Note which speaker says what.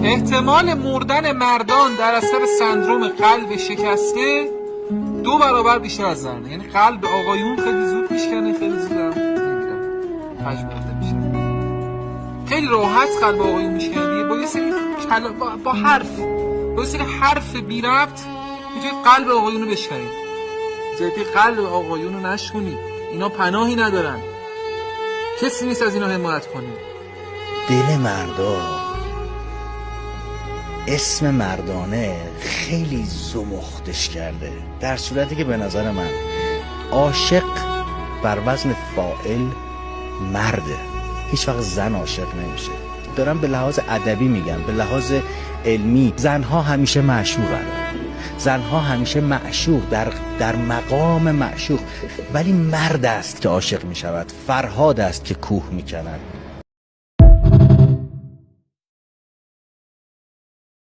Speaker 1: احتمال مردن مردان در اثر سندروم قلب شکسته 2 برابر بیشتر از زنه. یعنی قلب آقایون خیلی زود میشکنه، خیلی زود هم پژمرده میشه. خیلی راحت قلب آقایون میشکنه با یه سری با یه سری حرف بی ربط میتونید قلب آقایون رو بشکنید. جدی قلب آقایون رو نشکنید، اینا پناهی ندارن، کسی نیست از اینا حمایت کنه.
Speaker 2: دل مردا، اسم مردانه خیلی زمختش کرده، در صورتی که به نظر من عاشق بر وزن فاعل مرده، هیچ وقت زن عاشق نمیشه. دارم به لحاظ ادبی میگم، به لحاظ علمی زنها همیشه معشوقن، زنها همیشه معشوق در مقام معشوق، ولی مرد است که عاشق میشود، فرهاد است که کوه میکند.